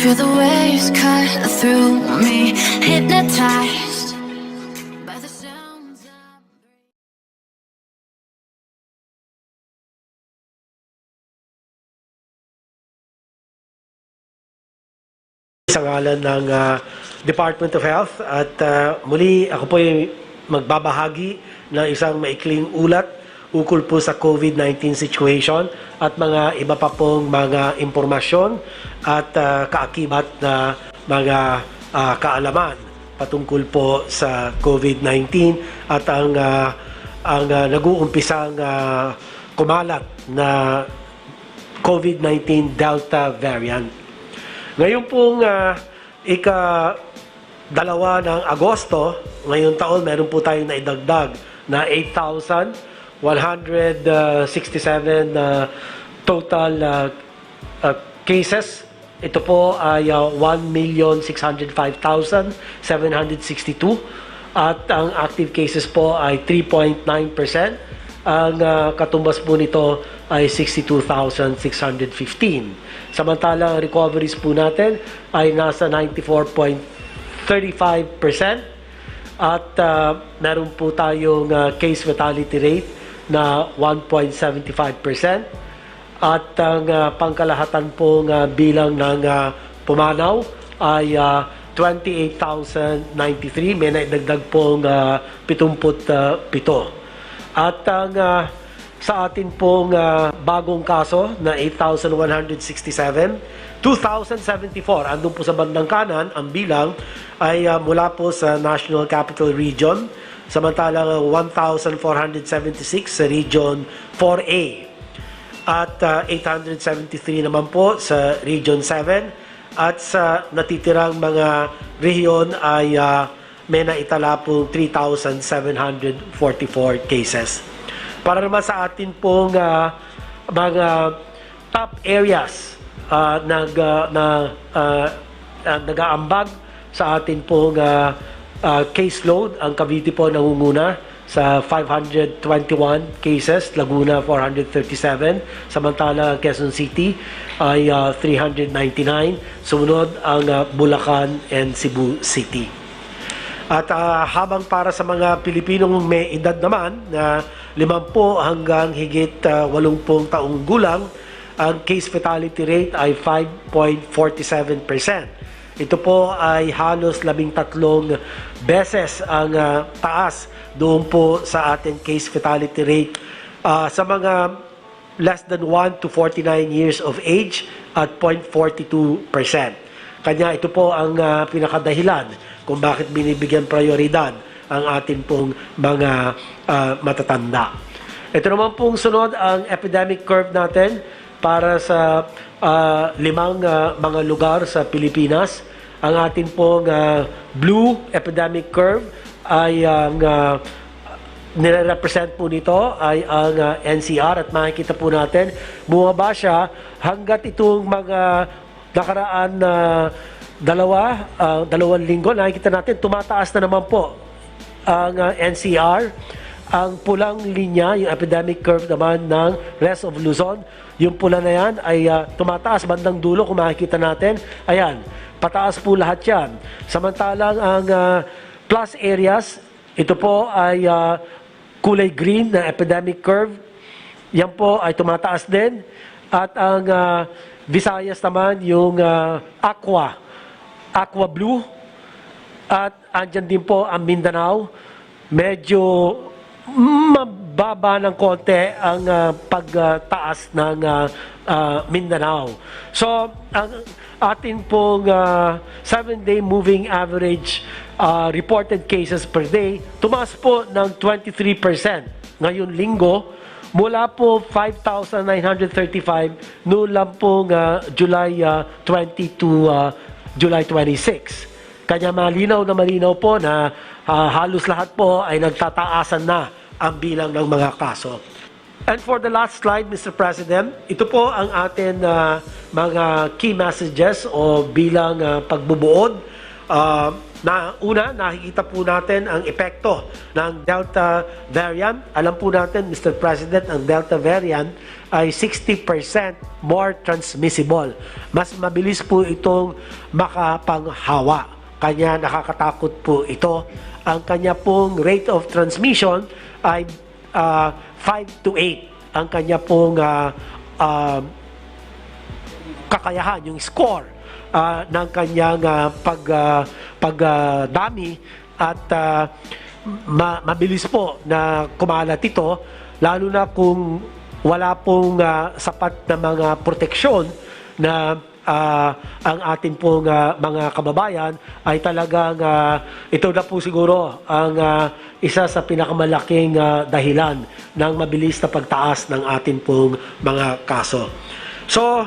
feel the waves cut through me, hypnotized by the sounds of... Sa ngalan ng Department of Health at muli ako po ay magbabahagi ng isang maikling ulat ukol po sa COVID-19 situation at mga iba pa pong mga impormasyon at kaakibat na mga kaalaman patungkol po sa COVID-19 at ang nag-uumpisang kumalat na COVID-19 Delta variant. Ngayon pong ika-2 ng Agosto, ngayong taon, meron po tayong naidagdag na 8,167 total cases. Ito po ay 1,605,762 at ang active cases po ay 3.9%. Ang katumbas po nito ay 62,615. Samantalang recoveries po natin ay nasa 94.35% at meron po tayong case fatality rate na 1.75% at ang pangkalahatan pong bilang ng pumanaw ay 28,093. May naidagdag pong 77. At ang sa atin pong bagong kaso na 8,167, 2,074, andun po sa bandang kanan, ang bilang ay mula po sa National Capital Region, samantalang 1,476 sa Region 4A at 873 naman po sa Region 7 at sa natitirang mga rehiyon ay may naitala pong 3,744 cases. Para naman sa atin pong mga top areas nag-aambag sa atin pong caseload, ang Cavite po nangunguna sa 521 cases, Laguna 437, samantala Quezon City ay 399, sumunod ang Bulacan and Cebu City. At habang para sa mga Pilipinong may edad naman na 50 hanggang higit 80 taong gulang, ang case fatality rate ay 5.47%. Ito po ay halos 13 beses ang taas doon po sa ating case fatality rate sa mga less than 1 to 49 years of age at 0.42%. Kanya ito po ang pinakadahilan kung bakit binibigyan prioridad ang atin pong mga matatanda. Ito naman pong sunod ang epidemic curve natin para sa 5 mga lugar sa Pilipinas. Ang atin pong blue epidemic curve ay ang nire-represent po nito ay ang NCR at makikita po natin bumaba siya hanggat itong mga nakaraan na dalawang linggo, nakikita natin tumataas na naman po ang NCR. Ang pulang linya, yung epidemic curve naman ng rest of Luzon, yung pula na yan ay tumataas bandang dulo. Kung makikita natin, ayan, pataas po lahat yan. Samantalang ang plus areas, ito po ay kulay green na epidemic curve, yan po ay tumataas din. At ang Visayas naman yung aqua blue, at andyan din po ang Mindanao. Medyo mababa ng konti ang pagtaas ng Mindanao. So, ang atin pong 7-day moving average reported cases per day, tumaas po ng 23% ngayon linggo, mula po 5,935 noon lang pong July 20 to July 26. Kanya malinaw po na halos lahat po ay nagtataasan na ang bilang ng mga kaso. And for the last slide, Mr. President, ito po ang atin mga key messages o bilang pagbubuod una, nakikita po natin ang epekto ng Delta variant. Alam po natin, Mr. President, ang Delta variant ay 60% more transmissible. Mas mabilis po itong makapanghawa. Kanya nakakatakot po ito. Ang kanya pong rate of transmission ay 5 to 8. Ang kanya pong kakayahan, yung score ng kanyang pagdami at mabilis po na kumalat ito, lalo na kung wala pong sapat na mga proteksyon na ang ating pong mga kababayan, ay talagang ito na po siguro ang isa sa pinakamalaking dahilan ng mabilis na pagtaas ng ating pong mga kaso. So,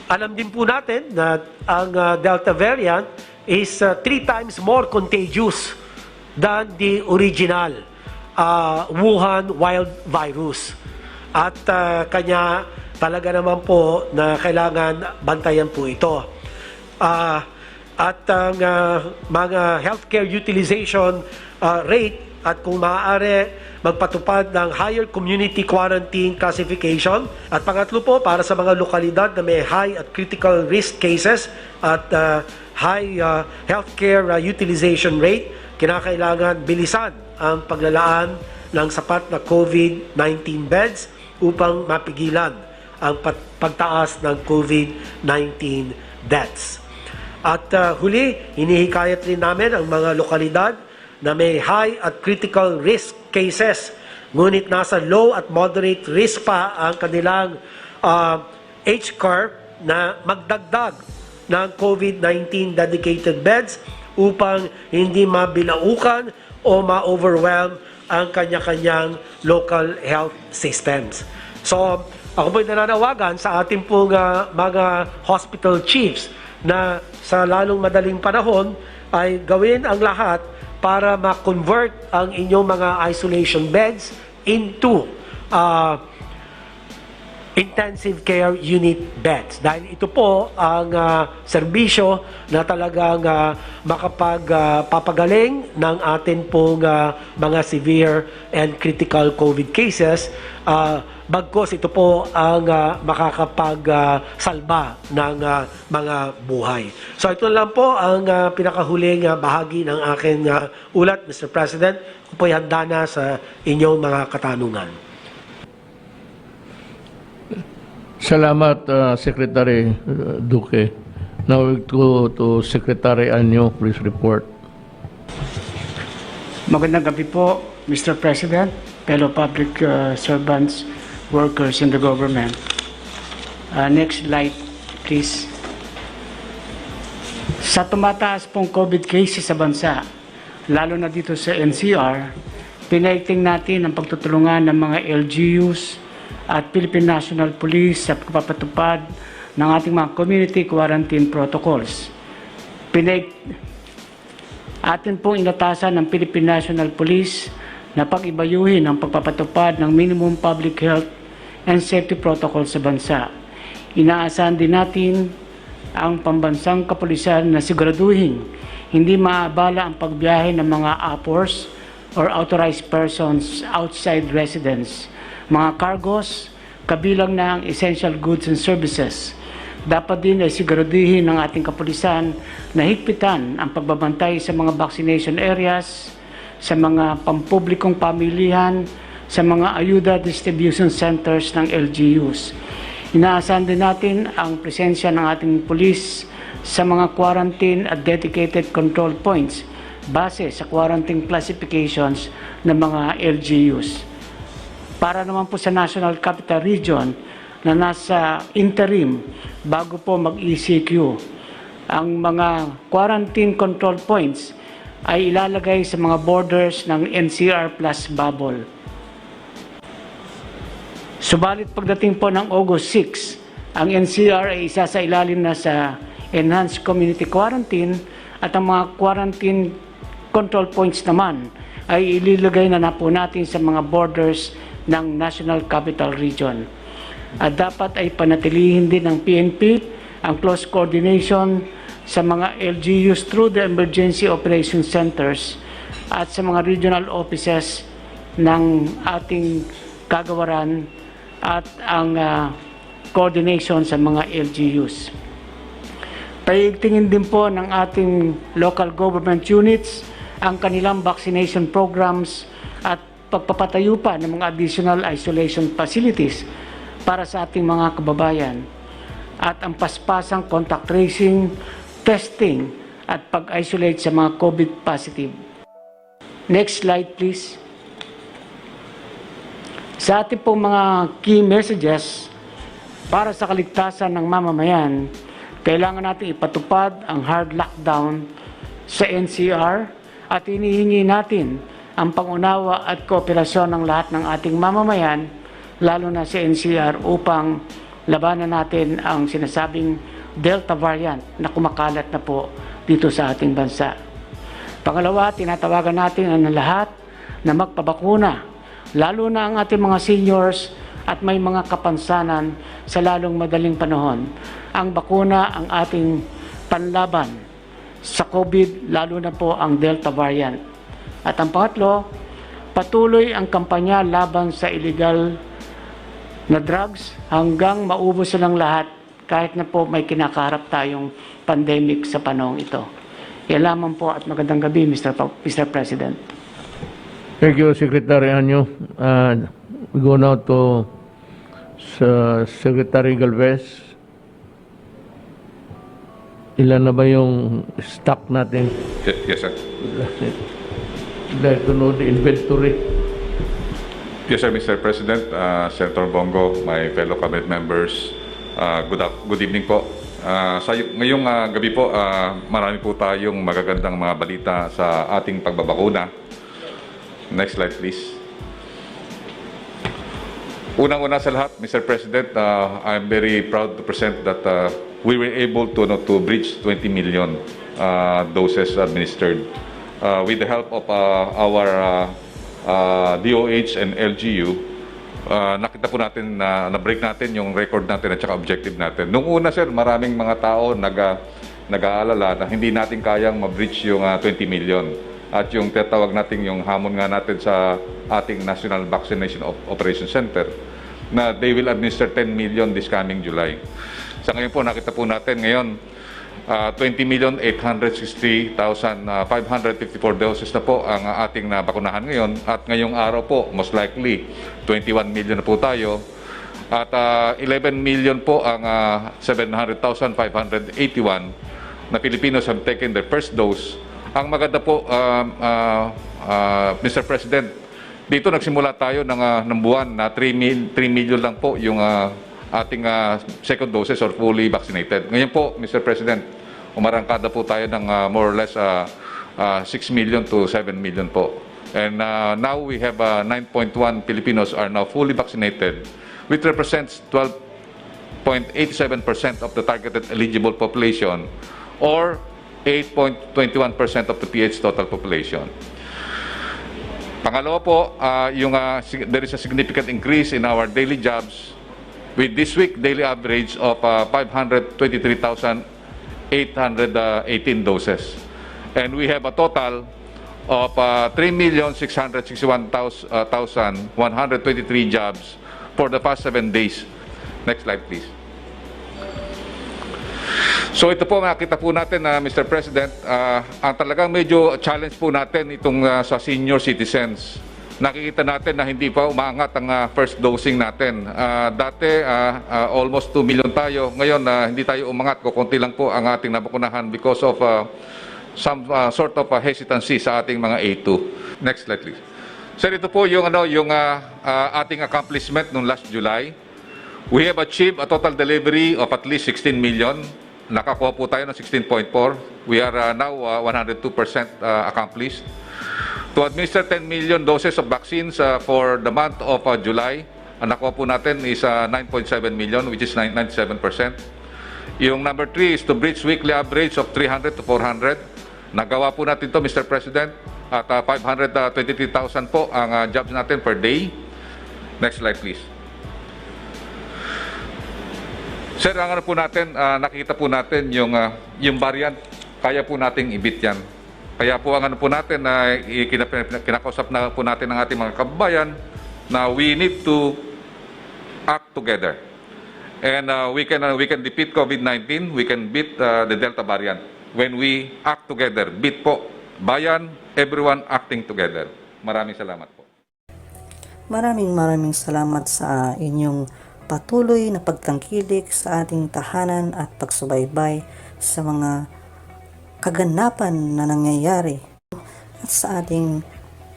alam din po natin na ang Delta variant is 3 times more contagious than the original Wuhan wild virus. At kanya talaga naman po na kailangan bantayan po ito. At ang mga healthcare utilization rate, at kung maaari magpatupad ng higher community quarantine classification. At pangatlo po, para sa mga lokalidad na may high at critical risk cases at high healthcare utilization rate, kinakailangan bilisan ang paglalaan ng sapat na COVID-19 beds upang mapigilan ang pagtaas ng COVID-19 deaths. At huli, hinihikayat rin namin ang mga lokalidad na may high at critical risk cases, ngunit nasa low at moderate risk pa ang kanilang age curve, na magdagdag ng COVID-19 dedicated beds upang hindi mabilaukan o ma-overwhelm ang kanya-kanyang local health systems. So, ako po'y nananawagan sa ating pong mga hospital chiefs na sa lalong madaling panahon ay gawin ang lahat para ma-convert ang inyong mga isolation beds into intensive care unit beds. Dahil ito po ang serbisyo na talagang makapagpapagaling ng atin pong mga severe and critical COVID cases. Bagkos ito po ang makakapagsalba ng mga buhay. So ito lang po ang pinakahuling bahagi ng aking ulat, Mr. President. Kung po'y handa na sa inyong mga katanungan. Salamat, Secretary Duque. Now we go to Secretary Anyo, please report. Magandang gabi po, Mr. President, fellow public servants, workers in the government. Next slide, please. Sa tumataas pong COVID cases sa bansa, lalo na dito sa NCR, pinaigting natin ang pagtutulungan ng mga LGUs at Philippine National Police sa pagpapatupad ng ating mga community quarantine protocols. Atin pong inatasan ng Philippine National Police na pag-ibayuhin ang pagpapatupad ng minimum public health and safety protocol sa bansa. Inaasahan din natin ang pambansang kapulisan na siguraduhin hindi maabala ang pagbiyahe ng mga APORs or authorized persons outside residence. Mga cargos, kabilang na ang essential goods and services. Dapat din ay siguraduhin ng ating kapulisan na higpitan ang pagbabantay sa mga vaccination areas, sa mga pampublikong pamilihan, sa mga ayuda distribution centers ng LGUs. Inaasahan din natin ang presensya ng ating pulis sa mga quarantine at dedicated control points base sa quarantine classifications ng mga LGUs. Para naman po sa National Capital Region na nasa interim bago po mag-ECQ, ang mga quarantine control points ay ilalagay sa mga borders ng NCR plus bubble. Subalit pagdating po ng August 6, ang NCR ay isa sa ilalim na sa enhanced community quarantine at ang mga quarantine control points naman ay ililagay na po natin sa mga borders ng National Capital Region. At dapat ay panatilihin din ng PNP ang close coordination sa mga LGUs through the Emergency Operation Centers at sa mga regional offices ng ating kagawaran at ang coordination sa mga LGUs. Paigtingin din po ng ating local government units ang kanilang vaccination programs at pagpapatayo pa ng mga additional isolation facilities para sa ating mga kababayan at ang paspasang contact tracing, testing at pag-isolate sa mga COVID positive. Next slide please. Sa ating pong mga key messages para sa kaligtasan ng mamamayan, kailangan natin ipatupad ang hard lockdown sa NCR at hinihingi natin ang pangunawa at kooperasyon ng lahat ng ating mamamayan, lalo na sa NCR, upang labanan natin ang sinasabing Delta variant na kumakalat na po dito sa ating bansa. Pangalawa, tinatawagan natin ang lahat na magpabakuna, lalo na ang ating mga seniors at may mga kapansanan sa lalong madaling panahon. Ang bakuna ang ating panlaban sa COVID, lalo na po ang Delta variant. At ang pangatlo, patuloy ang kampanya laban sa illegal na drugs hanggang maubos silang lahat, kahit na po may kinakaharap tayong pandemic sa panahong ito. Yan lamang po at magandang gabi, Mr. President. Thank you, Secretary Anyo. We go now to Secretary Galvez. Ilan na ba yung stock natin? Yes, sir. Like to know the inventory. Yes, sir, Mr. President, Senator Bongo, my fellow cabinet members, good evening po. Ngayong gabi po, marami po tayong magagandang mga balita sa ating pagbabakuna. Next slide, please. Unang-una sa lahat, Mr. President, I'm very proud to present that we were able to bridge 20 million doses administered with the help of our DOH and LGU. Nakita po natin na na-break natin yung record natin at saka objective natin. Nung una, sir, maraming mga tao nag-aalala na hindi natin kayang ma-breach yung 20 million. At yung tatawag natin, yung hamon nga natin sa ating National Vaccination Operation Center, na they will administer 10 million this coming July. Sa ngayon po, nakita po natin ngayon, 20,860,554 doses na po ang ating nabakunahan ngayon. At ngayong araw po, most likely, 21 million na po tayo. At 11 million po ang 700,581 na Filipinos have taken their first dose. Ang maganda po, Mr. President, dito nagsimula tayo ng buwan na 3 million lang po yung ating second doses or fully vaccinated. Ngayon po, Mr. President, umarangkada po tayo ng more or less 6 million to 7 million po. And now we have 9.1 Filipinos are now fully vaccinated, which represents 12.87% of the targeted eligible population or 8.21% of the PH total population. Pangalawa po, there is a significant increase in our daily jobs with this week daily average of 523,818 doses. And we have a total of 3,661,123 jobs for the past 7 days. Next slide, please. So ito po, makita po natin na Mr. President, ang talagang medyo challenge po natin itong sa senior citizens. Nakikita natin na hindi pa umaangat ang first dosing natin. Dati, almost 2 million tayo. Ngayon, hindi tayo umangat. Kukunti lang po ang ating nabakunahan because of some sort of hesitancy sa ating mga A2. Next slide, please. Sir, ito po yung ating accomplishment noong last July. We have achieved a total delivery of at least 16 million. Nakakuha po tayo ng 16.4. We are now 102% accomplished. To administer 10 million doses of vaccines for the month of July, ang nakuha po natin is 9.7 million, which is 97%. Yung number 3 is to breach weekly average of 300 to 400. Nagawa po natin to, Mr. President, at 523,000 po ang jobs natin per day. Next slide, please. Sir, ang ano po natin, nakita po natin yung variant, kaya po nating ibit yan. Kaya po ang ano po natin, kinakausap na po natin ng ating mga kababayan na we need to act together. And we can defeat COVID-19, we can beat the Delta variant when we act together. Beat po, bayan, everyone acting together. Maraming salamat po. Maraming salamat sa inyong patuloy na pagtangkilik sa ating tahanan at pagsubaybay sa mga kaganapan na nangyayari at sa ating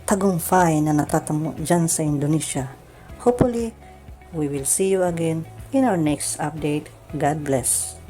tagumpay na natatamo dyan sa Indonesia. Hopefully, we will see you again in our next update. God bless.